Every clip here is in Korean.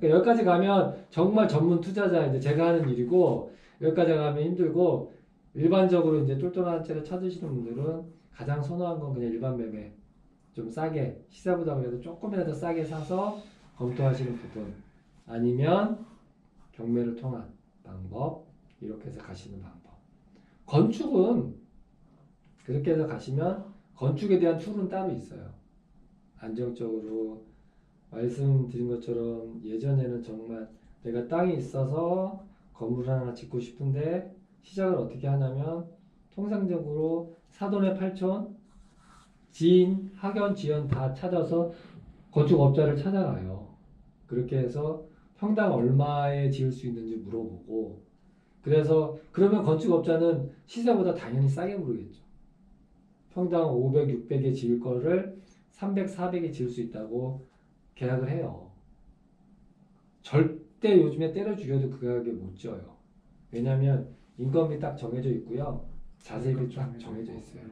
그러니까 여기까지 가면 정말 전문 투자자 이제 제가 하는 일이고 여기까지 가면 힘들고 일반적으로 이제 똘똘한 채를 찾으시는 분들은 가장 선호한 건 그냥 일반 매매 좀 싸게 시세보다 그래도 조금이라도 싸게 사서 검토하시는 부분 아니면 경매를 통한 방법 이렇게 해서 가시는 방법. 건축은 그렇게 해서 가시면 건축에 대한 툴은 따로 있어요. 안정적으로 말씀드린 것처럼 예전에는 정말 내가 땅이 있어서 건물 하나 짓고 싶은데 시작을 어떻게 하냐면 통상적으로 사돈의 팔촌, 지인, 학연, 지연 다 찾아서 건축업자를 찾아가요. 그렇게 해서 평당 얼마에 지을 수 있는지 물어보고 그래서 그러면 건축업자는 시세보다 당연히 싸게 부르겠죠. 평당 500, 600에 지을 거를 300, 400에 지을 수 있다고 계약을 해요. 절대 요즘에 때려 죽여도 그 가격에 못 지어요. 왜냐하면 인건비 딱 정해져 있고요. 자재비 딱 정해져 있어요.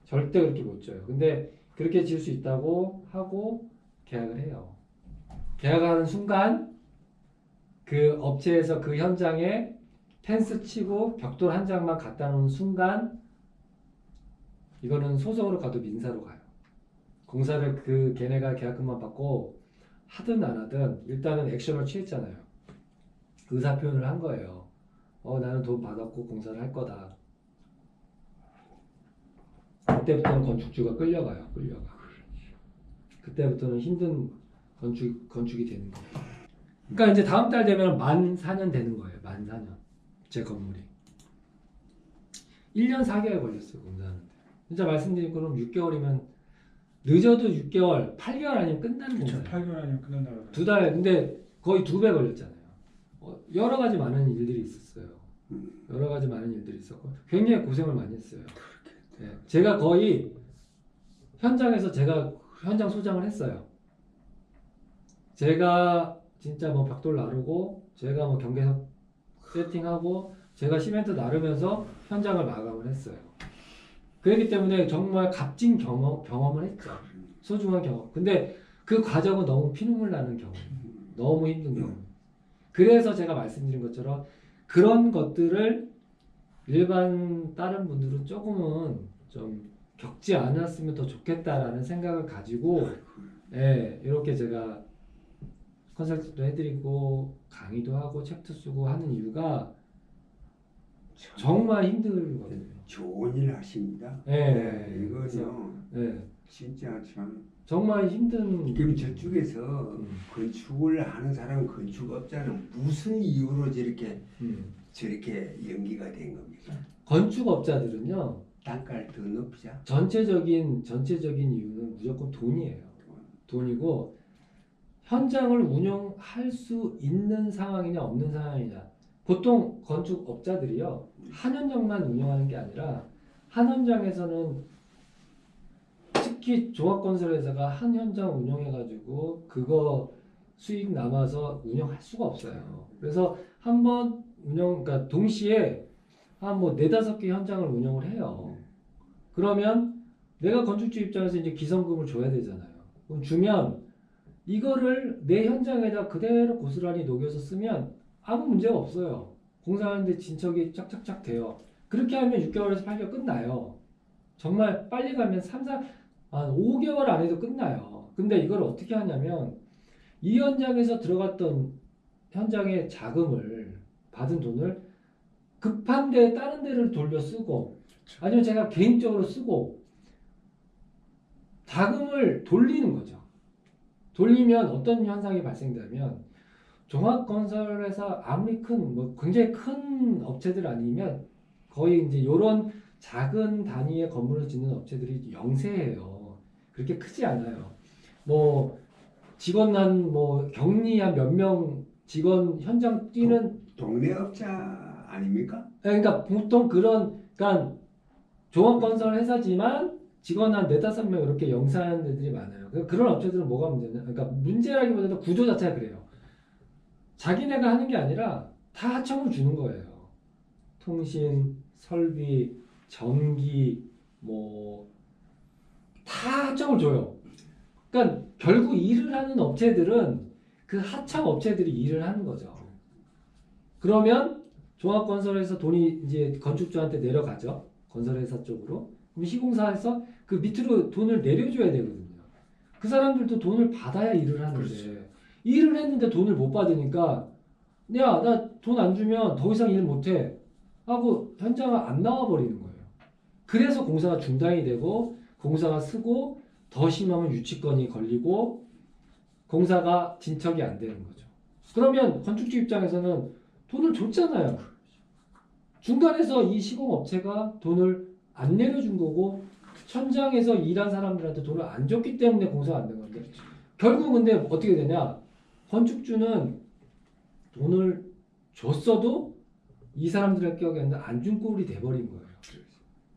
절대 그렇게 못 지어요. 근데 그렇게 지을 수 있다고 하고 계약을 해요. 계약하는 순간 그 업체에서 그 현장에 펜스 치고 벽돌 한 장만 갖다 놓은 순간 이거는 소송으로 가도 민사로 가요. 공사를 그 걔네가 계약금만 받고 하든 안 하든 일단은 액션을 취했잖아요. 의사 표현을 한 거예요. 나는 돈 받았고 공사를 할 거다. 그때부터는 건축주가 끌려가요. 끌려가. 그때부터는 힘든 건축이 되는 거예요. 그러니까 이제 다음 달 되면 만 4년 되는 거예요. 만 4년. 제 건물이. 1년 4개월 걸렸어요. 공사하는데. 진짜 말씀드린 거는 6개월이면 늦어도 6개월, 8개월 아니면 끝나는 그렇죠. 공사예요. 8개월 아니면 끝난다고. 2달. 근데 거의 2배 걸렸잖아요. 여러 가지 많은 일들이 있었어요. 여러 가지 많은 일들이 있었고 굉장히 고생을 많이 했어요. 네. 제가 거의 현장에서 제가 현장 소장을 했어요. 제가 진짜 뭐 벽돌 나르고 제가 뭐 경계석 세팅하고 제가 시멘트 나르면서 현장을 마감을 했어요. 그렇기 때문에 정말 값진 경험을 했죠. 소중한 경험. 근데 그 과정은 너무 피눈물 나는 경험. 너무 힘든 경험. 그래서 제가 말씀드린 것처럼 그런 것들을 일반 다른 분들은 조금은 좀 겪지 않았으면 더 좋겠다라는 생각을 가지고 이렇게 제가 컨설팅도 해드리고 강의도 하고 책도 쓰고 하는 이유가 정말 힘들거든요. 좋은 일 하십니다. 이거는 진짜 참. 정말 힘든. 그럼 저쪽에서 건축을 하는 사람 건축업자는 무슨 이유로 저렇게 연기가 된 겁니까? 건축업자들은요. 단가를 더 높이자. 전체적인 이유는 무조건 돈이에요. 돈이고 현장을 운영할 수 있는 상황이냐 없는 상황이냐. 보통 건축업자들이요. 한 현장만 운영하는 게 아니라 한 현장에서는 특히 종합건설회사가 한 현장 운영해가지고 그거 수익 남아서 운영할 수가 없어요. 그래서 한번 그러니까 동시에 한 뭐 4-5개 현장을 운영을 해요. 그러면 내가 건축주 입장에서 이제 기성금을 줘야 되잖아요. 그럼 주면 이거를 내 현장에다 그대로 고스란히 녹여서 쓰면 아무 문제가 없어요. 공사하는데 진척이 쫙쫙쫙 돼요. 그렇게 하면 6개월에서 8개월 끝나요. 정말 빨리 가면 5개월 안에도 끝나요. 근데 이걸 어떻게 하냐면 이 현장에서 들어갔던 현장의 자금을 받은 돈을 급한 데 다른 데를 돌려 쓰고 아니면 제가 개인적으로 쓰고 자금을 돌리는 거죠. 돌리면 어떤 현상이 발생되면 종합건설회사 아무리 뭐 굉장히 큰 업체들 아니면 거의 이제 이런 작은 단위의 건물을 짓는 업체들이 영세해요. 그렇게 크지 않아요. 뭐 직원 뭐 격리 한 몇 명 직원 현장 뛰는 동네 업자 아닙니까? 그러니까 보통 그러니까 종합건설 회사지만 직원 한 4-5명 이렇게 영세하는 데들이 많아요. 그런 업체들은 뭐가 문제냐? 그러니까 문제라기보다도 구조 자체가 그래요. 자기네가 하는 게 아니라 다 하청을 주는 거예요. 통신, 설비, 전기 뭐 다 하청을 줘요. 그러니까 결국 일을 하는 업체들은 그 하청 업체들이 일을 하는 거죠. 그러면 종합건설에서 돈이 이제 건축주한테 내려가죠. 건설회사 쪽으로. 그럼 시공사에서 그 밑으로 돈을 내려줘야 되거든요. 그 사람들도 돈을 받아야 일을 하는데 그렇죠. 일을 했는데 돈을 못 받으니까 야, 나 돈 안 주면 더 이상 일 못해 하고 현장을 안 나와 버리는 거예요. 그래서 공사가 중단이 되고 공사가 쓰고 더 심하면 유치권이 걸리고 공사가 진척이 안 되는 거죠. 그러면 건축주 입장에서는 돈을 줬잖아요. 중간에서 이 시공업체가 돈을 안 내려준 거고 현장에서 일한 사람들한테 돈을 안 줬기 때문에 공사가 안 된 건데 결국 근데 어떻게 되냐? 건축주는 돈을 줬어도 이 사람들의 기억에는 안 준 꼴이 돼버린 거예요.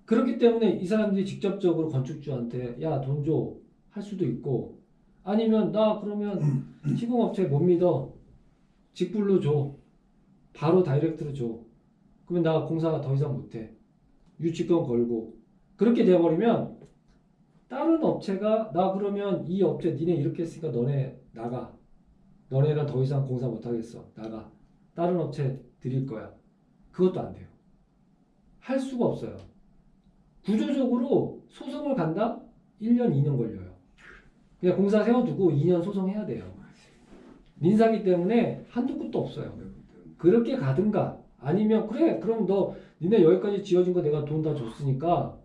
그렇기 때문에 이 사람들이 직접적으로 건축주한테 야, 돈 줘 할 수도 있고 아니면 나 그러면 시공업체 못 믿어 직불로 줘 바로 다이렉트로 줘 그러면 나 공사 더 이상 못해 유치권 걸고 그렇게 돼버리면 다른 업체가 나 그러면 이 업체 니네 이렇게 했으니까 너네 나가 너네랑 더 이상 공사 못하겠어 나가 다른 업체 드릴 거야 그것도 안 돼요 할 수가 없어요 구조적으로 소송을 간다 1년 2년 걸려요 그냥 공사 세워두고 2년 소송해야 돼요 민사기 때문에 한도 끝도 없어요 그렇게 가든가 아니면 그래 그럼 너 니네 여기까지 지어준 거 내가 돈 다 줬으니까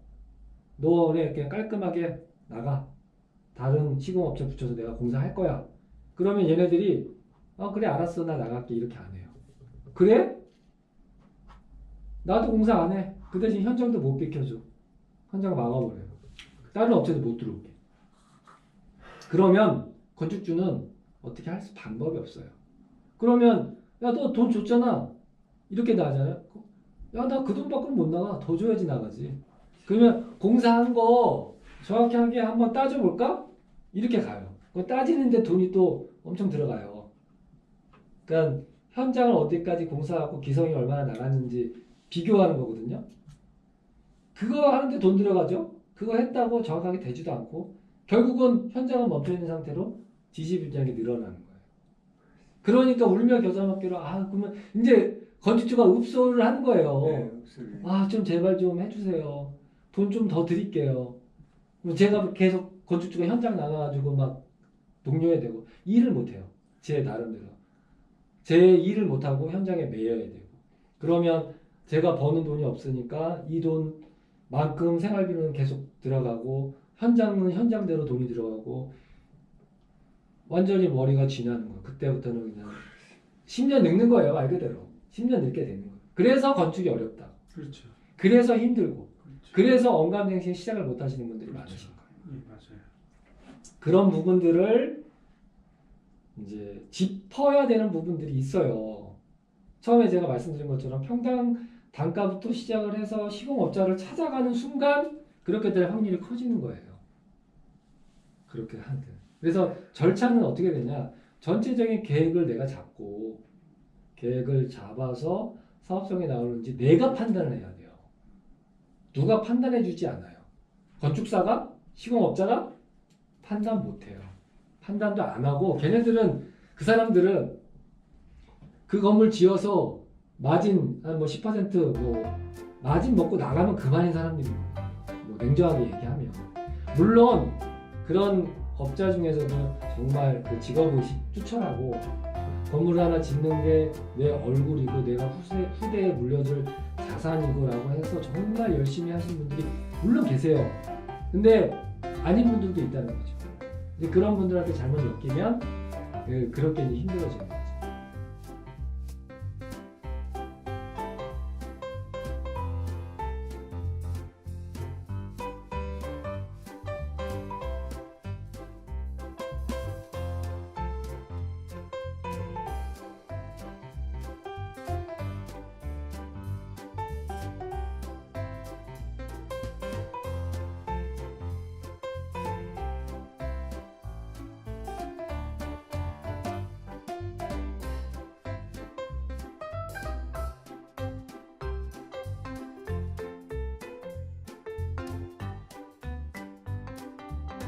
너네 그냥 깔끔하게 나가 다른 시공업체 붙여서 내가 공사할 거야 그러면 얘네들이 그래 알았어 나 나갈게 이렇게 안 해요 그래? 나도 공사 안 해 그 대신 현장도 못 비켜줘 현장 막아버려요 다른 업체도 못 들어오게 그러면 건축주는 어떻게 할 방법이 없어요 그러면 야 너 돈 줬잖아 이렇게 나가잖아요 야 나 그 돈 밖으로 못 나가 더 줘야지 나가지 그러면 공사한 거 정확하게 한번 따져볼까? 이렇게 가요 그거 따지는데 돈이 또 엄청 들어가요 그러니까 현장을 어디까지 공사하고 기성이 얼마나 나갔는지 비교하는 거거든요 그거 하는데 돈 들어가죠 그거 했다고 정확하게 되지도 않고 결국은 현장은 멈춰있는 상태로 지지부진하게 늘어나는 거예요 그러니까 울며 겨자 먹기로 그러면 이제 건축주가 읍소를 하는 거예요 네, 좀 제발 좀 해주세요 돈 좀 더 드릴게요 그럼 제가 계속 건축주가 현장 나가가지고 막 동료해야 되고 일을 못해요 제 나름대로 제 일을 못하고 현장에 매여야 되고 그러면 제가 버는 돈이 없으니까 이 돈만큼 생활비는 계속 들어가고 현장은 현장대로 돈이 들어가고 완전히 머리가 쥐나는 거예요 그때부터는 그냥 10년 늙는 거예요 말 그대로 10년 늙게 되는 거예요 그래서 건축이 어렵다 그렇죠. 그래서 힘들고 그렇죠. 그래서 언감생심 시작을 못 하시는 분들이 그렇죠. 많으신 거예요 예, 맞아요. 그런 부분들을 이제 짚어야 되는 부분들이 있어요. 처음에 제가 말씀드린 것처럼 평당 단가부터 시작을 해서 시공업자를 찾아가는 순간 그렇게 될 확률이 커지는 거예요. 그렇게 하든. 그래서 절차는 어떻게 되냐? 전체적인 계획을 내가 잡고 계획을 잡아서 사업성에 나오는지 내가 판단을 해야 돼요. 누가 판단해 주지 않아요. 건축사가? 시공업자가? 판단 못해요. 판단도 안 하고 걔네들은 그 사람들은 그 건물 지어서 마진 한 뭐 10% 마진 먹고 나가면 그만인 사람들입니다. 냉정하게 얘기하면 물론 그런 업자 중에서는 정말 그 직업의식 투철하고 건물 하나 짓는 게 내 얼굴이고 내가 후대에 물려줄 자산이고라고 해서 정말 열심히 하시는 분들이 물론 계세요. 근데 아닌 분들도 있다는 거죠. 근데 그런 분들한테 잘못 엮이면 그렇게 힘들어집니다.